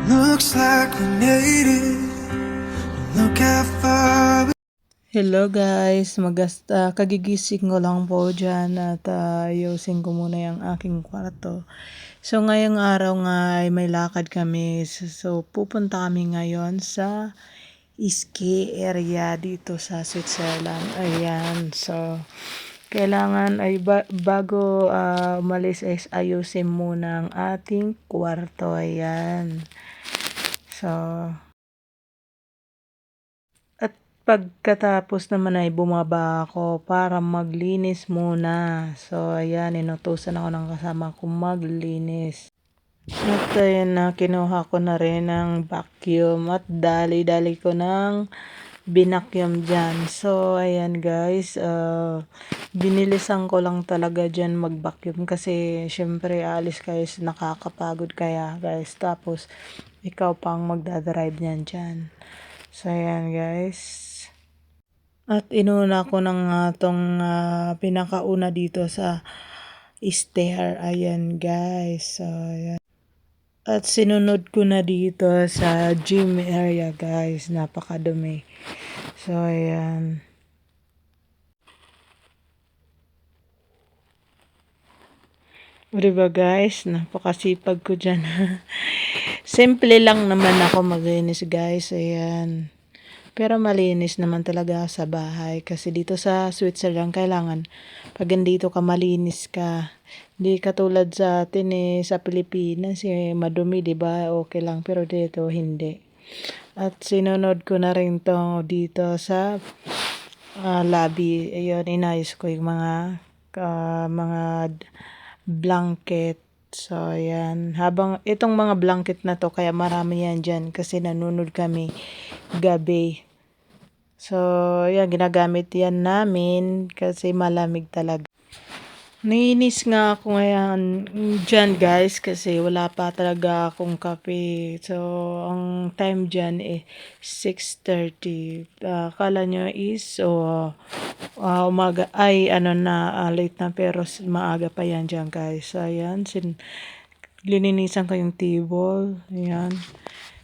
Looks like we made it. Look how far. Hello guys, kagigising ko lang po dyan at ayusin ko muna yung aking kwarto. So ngayong araw nga ay may lakad kami. So pupunta kami ngayon sa ski area dito sa Switzerland. Ayan, so kailangan ay bago umalis ay ayusin muna ang ating kwarto. Ayan. So pagkatapos naman ay bumaba ako para maglinis muna. So, ayan, inutusan ako ng kasama kong maglinis. At ayan na, kinuha ko na rin ng vacuum at dali-dali ko ng binakyum dyan. So, ayan guys, binilisan ko lang talaga dyan mag-vacuum kasi syempre alis kayo, nakakapagod kaya guys. Tapos, ikaw pang magdadrive niyan dyan. So, ayan guys. At inuna ko na tong pinakauna dito sa stair. Ayan guys. So, ayan. At sinunod ko na dito sa gym area guys. Napakadumi. So ayan. O diba guys? Napakasipag ko dyan. Simple lang naman ako maglinis guys. Ayan. Pero malinis naman talaga sa bahay kasi dito sa Switzerland kailangan pag andito ka malinis ka. Hindi katulad sa atin sa Pilipinas madumi 'di ba? Okay lang pero dito hindi. At sinunod ko na rin to dito sa lobby. Ayun, inayos ko yung mga blanket. So, ayan. Habang itong mga blanket na to, kaya marami yan dyan kasi nanunod kami gabi. So, yan, ginagamit yan namin kasi malamig talaga. Nainis nga ako ngayon dyan guys kasi wala pa talaga akong kape. So, ang time dyan 6:30. Akala nyo is umaga ay late na pero maaga pa yan dyan guys. So, ayan, lininisan ko yung table. Ayan.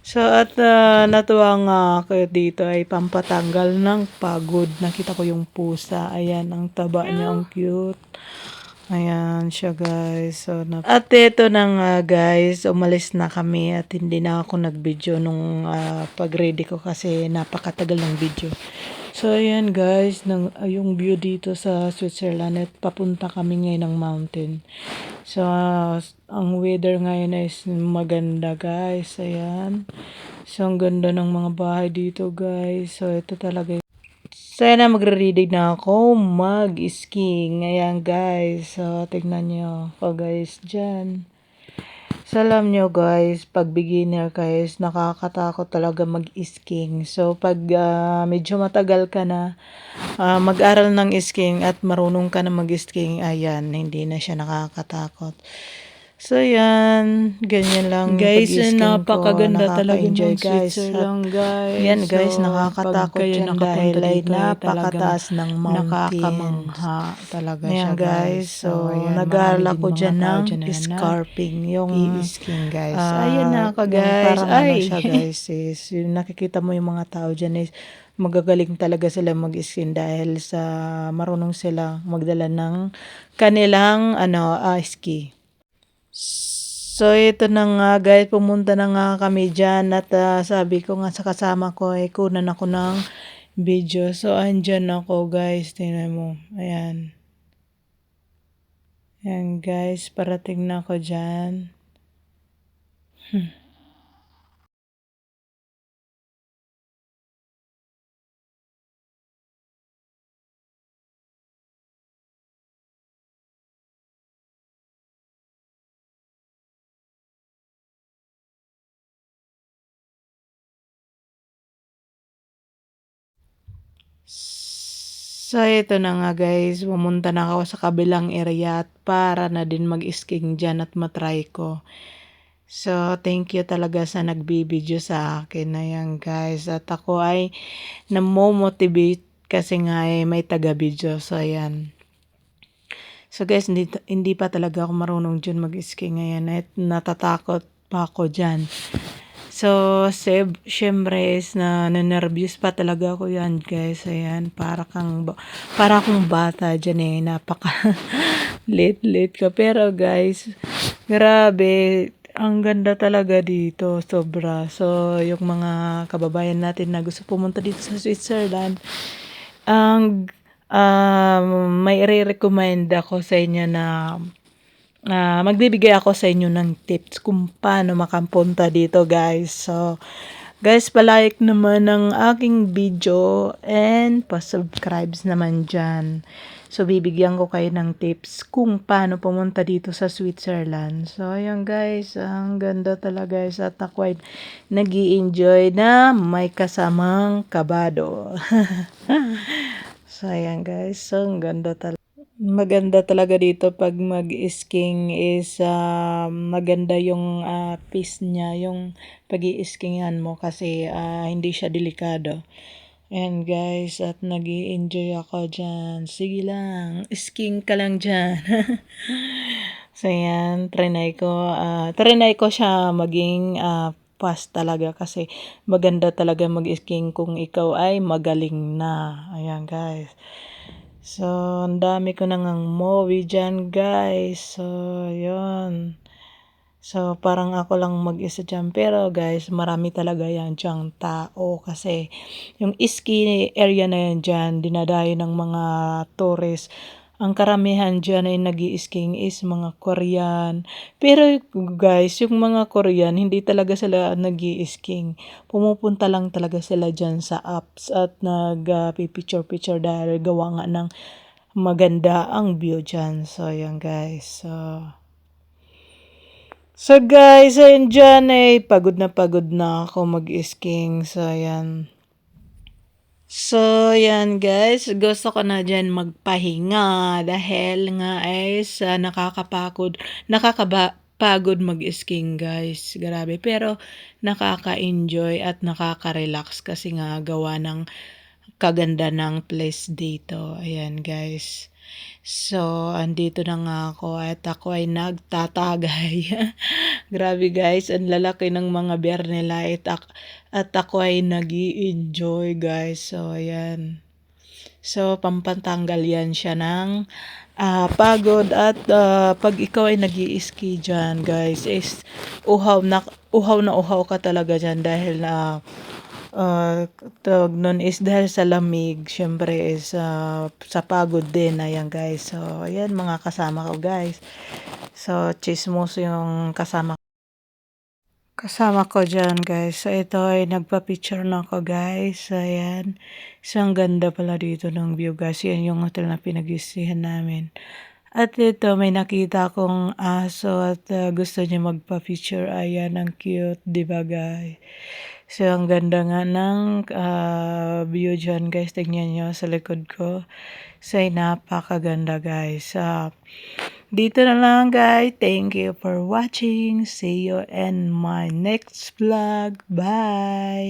So at natuwa nga ako dito ay pampatanggal ng pagod. Nakita ko yung pusa. Ayan, ang taba niya, ang cute. Ayan siya guys. So, at ito na nga guys, umalis na kami at hindi na ako nag-video nung pag-ready ko kasi napakatagal ng video. So ayan guys, yung view dito sa Switzerland at papunta kami ngayon ng mountain. So ang weather ngayon is maganda guys. Ayan. So ang ganda ng mga bahay dito guys. So ito talaga. So ayan na, magre-ready na ako mag-skiing. Ayan guys. So tignan nyo ako guys dyan. So, alam nyo guys, pag beginner guys, nakakatakot talaga mag-skiing. So, pag medyo matagal ka na mag-aral ng skiing at marunong ka na mag-skiing, ayan, hindi na siya nakakatakot. So, yan. Ganyan lang Guys, napakaganda talaga ng guys. Switzerland guys. Yan guys, So, nakakatakot pag kayo yan nakapunta dahil ay dito, napakataas ng mountain. nakakamangha talaga Ayan siya guys. So, ayan, nag-aaral marami ako din dyan mga tao ng dyan na scarping. Yung i-skiing guys. ayan na ka Yung guys. parang ano Ay, siya guys is, yung nakikita mo yung mga tao dyan is magagaling talaga sila mag-skiing dahil sa marunong sila magdala ng kanilang ski. So, ito na nga guys, pumunta na nga kami dyan at sabi ko nga sa kasama ko ay kunan ako ng video. So, andyan ako guys, tingnan mo. Ayan. Ayan guys, parating na ako dyan. So, ito na nga guys, pumunta na ako sa kabilang area at para na din mag-skiing dyan at matry ko. So, thank you talaga sa nagbibideo sa akin. Ayan guys, at ako ay namomotivate kasi nga may taga-video. So, ayan. So guys, hindi pa talaga ako marunong dyan mag-ski ngayon at natatakot pa ako dyan. So, syempre is na-nervous pa talaga ako yan guys. Ayan, para akong bata dyan eh. Napaka late ka. Pero guys, grabe. Ang ganda talaga dito, sobra. So, yung mga kababayan natin na gusto pumunta dito sa Switzerland, ang may i-recommend ako sa inyo na magbibigay ako sa inyo ng tips kung paano makapunta dito guys. So, guys, palike naman ang aking video and pa-subscribes naman dyan. So, bibigyan ko kayo ng tips kung paano pumunta dito sa Switzerland. So, ayan guys, ang ganda talaga guys at ako ay nag-i-enjoy na may kasamang kabado. So, ayan guys, so, ang ganda talaga. Maganda talaga dito pag mag-skiing is maganda yung pace niya, yung pag-i-skiingan mo kasi hindi siya delikado. And guys, at nag-i-enjoy ako dyan. Sige lang, skiing ka lang dyan. So yan, trinay ko siya maging fast talaga kasi maganda talaga mag-skiing kung ikaw ay magaling na. Ayan guys. So, ang dami ko nang movie dyan, guys. So, yun. So, parang ako lang mag-isa dyan. Pero, guys, marami talaga yan dyang tao. Kasi, yung ski area na yan dyan, dinadayo ng mga tourist. Ang karamihan dyan ay nag-i-skiing is mga Korean. Pero guys, yung mga Korean, hindi talaga sila nag-i-skiing. Pumupunta lang talaga sila dyan sa apps at nag-picture-picture dahil gawa nga ng maganda ang view dyan. So, yan guys. So guys, ayun dyan pagod na ako mag-skiing. So, yan. So, yan guys, gusto ko na dyan magpahinga dahil nga nakakapagod mag-skiing guys, grabe. Pero nakaka-enjoy at nakaka-relax kasi nga gawa ng kaganda ng place dito. Ayan guys. So, andito na nga ako at ako ay nagtatagay. Grabe guys, ang lalaki ng mga bear nila at ako ay nag-i-enjoy guys. So, ayan. So, pampantanggal yan siya ng pagod at pag ikaw ay nag-i-ski dyan guys is uhaw na uhaw ka talaga dyan dahil tawag nun is dahil sa lamig, syempre is sa pagod din, ayan guys. So, ayan mga kasama ko guys. So, chismos yung kasama ko dyan guys. So, ito ay nagpa-picture na ako guys. Ayan. So, ang ganda pala dito ng view guys. Yan yung hotel na pinag-istihan namin. At ito, may nakita akong aso at gusto niya magpa-picture. Ayan, ang cute, di ba guys? So, ang ganda nga ng view dyan guys. Tingnan nyo sa likod ko. So, napakaganda guys. Dito na lang guys. Thank you for watching. See you in my next vlog. Bye!